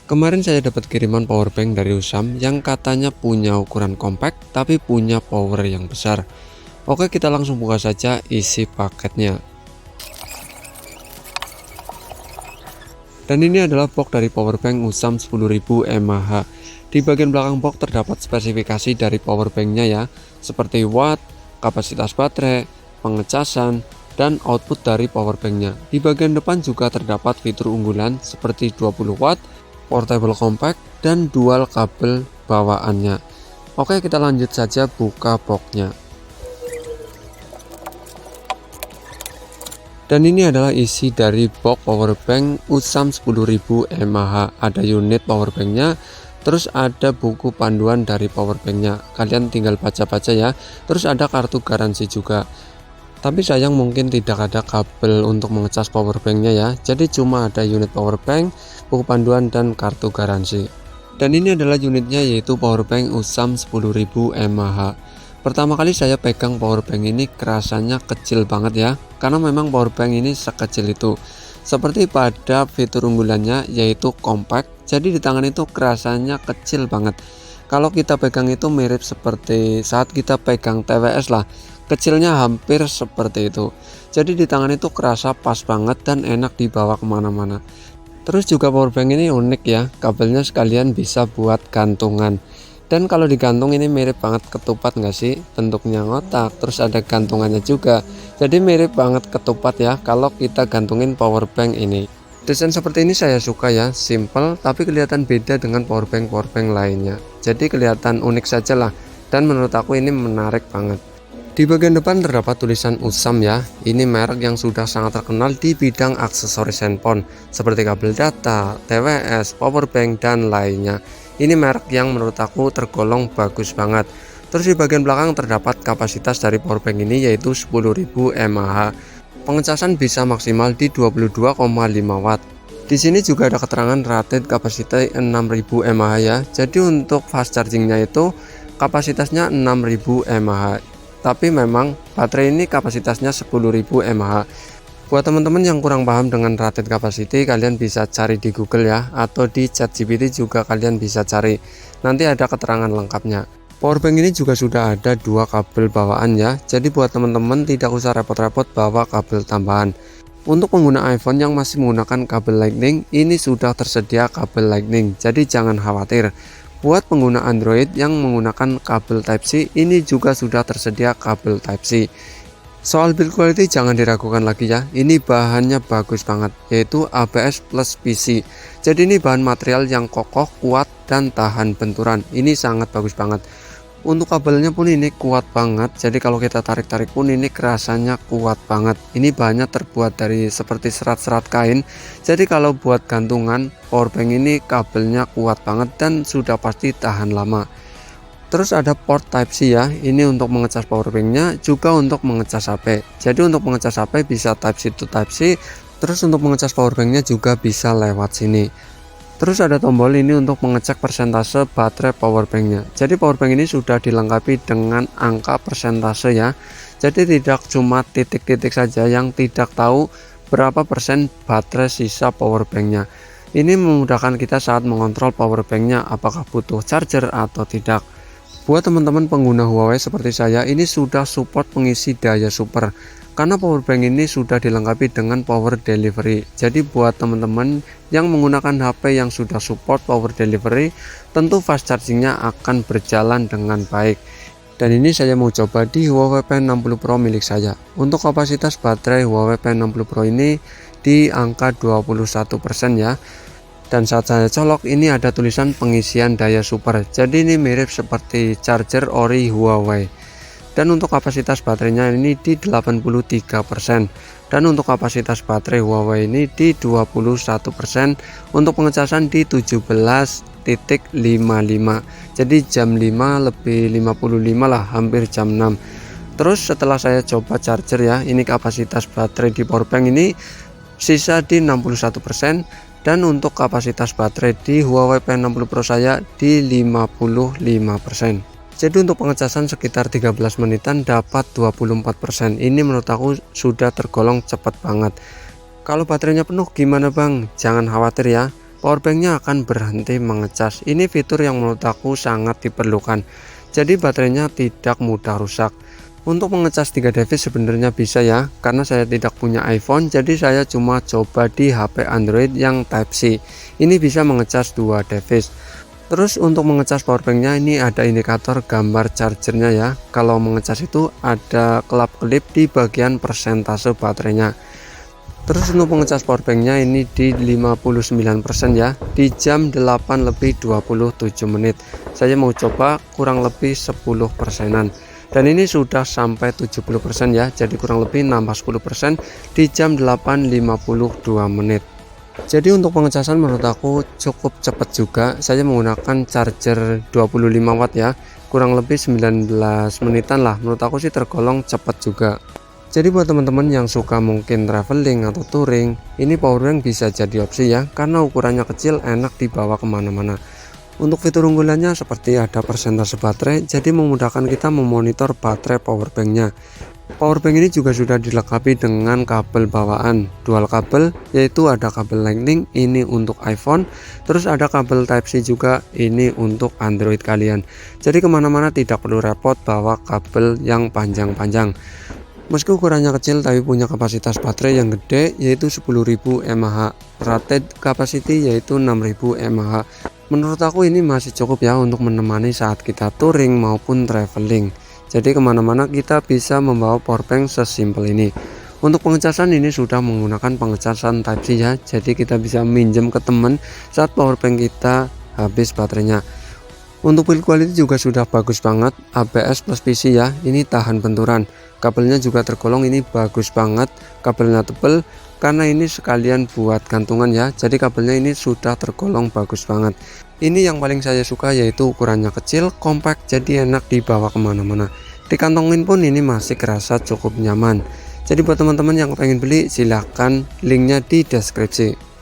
Kemarin saya dapat kiriman powerbank dari Usam yang katanya punya ukuran compact tapi punya power yang besar. Oke, kita langsung buka saja isi paketnya. Dan ini adalah box dari powerbank Usam 10.000 mAh. Di bagian belakang box terdapat spesifikasi dari powerbanknya ya, seperti watt, kapasitas baterai, pengecasan, dan output dari powerbanknya. Di bagian depan juga terdapat fitur unggulan seperti 20 watt, portable compact, dan dual kabel bawaannya. Oke, kita lanjut saja buka boxnya. Dan ini adalah isi dari box powerbank Usam 10.000 mAh. Ada unit powerbanknya, terus ada buku panduan dari powerbanknya. Kalian tinggal baca-baca ya. Terus ada kartu garansi juga. Tapi sayang mungkin tidak ada kabel untuk mengecas powerbanknya ya. Jadi cuma ada unit powerbank, buku panduan, dan kartu garansi. Dan ini adalah unitnya, yaitu powerbank Usam 10.000 mAh. Pertama kali saya pegang powerbank ini kerasanya kecil banget ya, karena memang powerbank ini sekecil itu. Seperti pada fitur unggulannya yaitu compact, jadi di tangan itu kerasanya kecil banget. Kalau kita pegang itu mirip seperti saat kita pegang TWS lah, kecilnya hampir seperti itu. Jadi di tangan itu kerasa pas banget dan enak dibawa kemana-mana. Terus juga powerbank ini unik ya, kabelnya sekalian bisa buat gantungan. Dan kalau digantung ini mirip banget ketupat nggak sih, bentuknya ngotak, terus ada gantungannya juga. Jadi mirip banget ketupat ya kalau kita gantungin powerbank ini. Desain seperti ini saya suka ya, simple tapi kelihatan beda dengan powerbank lainnya. Jadi kelihatan unik saja lah, dan menurut aku ini menarik banget. Di bagian depan terdapat tulisan Usam ya. Ini merek yang sudah sangat terkenal di bidang aksesoris handphone seperti kabel data, TWS, powerbank, dan lainnya. Ini merek yang menurut aku tergolong bagus banget. Terus di bagian belakang terdapat kapasitas dari powerbank ini yaitu 10.000 mAh. Pengecasan bisa maksimal di 22,5 watt. Di sini juga ada keterangan rated kapasitas 6.000 mAh ya. Jadi untuk fast chargingnya itu kapasitasnya 6.000 mAh. Tapi memang baterai ini kapasitasnya 10.000 mAh. Buat teman-teman yang kurang paham dengan rated capacity, kalian bisa cari di Google ya, atau di ChatGPT juga kalian bisa cari. Nanti ada keterangan lengkapnya. Powerbank ini juga sudah ada dua kabel bawaan ya, jadi buat teman-teman tidak usah repot-repot bawa kabel tambahan. Untuk pengguna iPhone yang masih menggunakan kabel Lightning, ini sudah tersedia kabel Lightning, jadi jangan khawatir. Buat pengguna Android yang menggunakan kabel Type-C, ini juga sudah tersedia kabel Type-C. Soal build quality jangan diragukan lagi ya, ini bahannya bagus banget, yaitu ABS plus PC. Jadi ini bahan material yang kokoh, kuat, dan tahan benturan. Ini sangat bagus banget. Untuk kabelnya pun ini kuat banget, jadi kalau kita tarik-tarik pun ini kerasanya kuat banget. Ini bahannya terbuat dari seperti serat-serat kain, jadi kalau buat gantungan powerbank ini kabelnya kuat banget dan sudah pasti tahan lama. Terus ada port Type-C ya, ini untuk mengecas powerbanknya, juga untuk mengecas HP. Jadi untuk mengecas HP bisa Type-C to Type-C, terus untuk mengecas powerbanknya juga bisa lewat sini. Terus ada tombol ini untuk mengecek persentase baterai powerbanknya. Jadi powerbank ini sudah dilengkapi dengan angka persentase ya. Jadi tidak cuma titik-titik saja yang tidak tahu berapa persen baterai sisa powerbanknya. Ini memudahkan kita saat mengontrol powerbanknya apakah butuh charger atau tidak. Buat teman-teman pengguna Huawei seperti saya, ini sudah support pengisi daya super, karena powerbank ini sudah dilengkapi dengan power delivery. Jadi buat teman-teman yang menggunakan HP yang sudah support power delivery, tentu fast chargingnya akan berjalan dengan baik. Dan ini saya mau coba di Huawei P60 Pro milik saya. Untuk kapasitas baterai Huawei P60 Pro ini di angka 21% ya. Dan saat saya colok ini ada tulisan pengisian daya super, jadi ini mirip seperti charger ori Huawei. Dan untuk kapasitas baterainya ini di 83%, dan untuk kapasitas baterai Huawei ini di 21%. Untuk pengecasan di 17.55, jadi jam 5 lebih 55 lah, hampir jam 6. Terus setelah saya coba charger ya, ini kapasitas baterai di powerbank ini sisa di 61%. Dan untuk kapasitas baterai di Huawei P60 Pro saya di 55%. Jadi untuk pengecasan sekitar 13 menitan dapat 24%. Ini menurut aku sudah tergolong cepat banget. Kalau baterainya penuh gimana bang? Jangan khawatir ya. powerbanknya akan berhenti mengecas. Ini fitur yang menurut aku sangat diperlukan, jadi baterainya tidak mudah rusak. Untuk mengecas 3 device sebenarnya bisa ya, karena saya tidak punya iPhone, jadi saya cuma coba di HP Android yang Type-C. Ini bisa mengecas 2 device. Terus untuk mengecas powerbanknya ini ada indikator gambar chargernya ya. Kalau mengecas itu ada kelap-kelip di bagian persentase baterainya. Terus untuk mengecas powerbanknya ini di 59% ya, di jam 8 lebih 27 menit. Saya mau coba kurang lebih 10 persenan. Dan ini sudah sampai 70% ya, jadi kurang lebih nambah 10% di jam 8.52 menit. Jadi untuk pengecasan menurut aku cukup cepat juga. Saya menggunakan charger 25 watt ya, kurang lebih 19 menitan lah. Menurut aku sih tergolong cepat juga. Jadi buat teman-teman yang suka mungkin traveling atau touring, ini powerbank bisa jadi opsi ya, karena ukurannya kecil, enak dibawa kemana-mana. Untuk fitur unggulannya seperti ada persentase baterai, jadi memudahkan kita memonitor baterai powerbanknya. Powerbank ini juga sudah dilengkapi dengan kabel bawaan dual kabel, yaitu ada kabel Lightning ini untuk iPhone, terus ada kabel Type-C juga ini untuk Android kalian. Jadi kemana-mana tidak perlu repot bawa kabel yang panjang-panjang. Meski ukurannya kecil tapi punya kapasitas baterai yang gede, yaitu 10.000 mAh, rated capacity yaitu 6.000 mAh. Menurut aku ini masih cukup ya untuk menemani saat kita touring maupun traveling. Jadi kemana-mana kita bisa membawa powerbank sesimpel ini. Untuk pengecasan ini sudah menggunakan pengecasan Type-C ya, jadi kita bisa minjem ke teman saat powerbank kita habis baterainya. Untuk build quality juga sudah bagus banget, ABS plus PC ya, ini tahan benturan. Kabelnya juga tergolong ini bagus banget, kabelnya tebal karena ini sekalian buat gantungan ya, jadi kabelnya ini sudah tergolong bagus banget. Ini yang paling saya suka yaitu ukurannya kecil, compact, jadi enak dibawa kemana-mana. Dikantongin pun ini masih kerasa cukup nyaman. Jadi buat teman-teman yang pengen beli silahkan, linknya di deskripsi.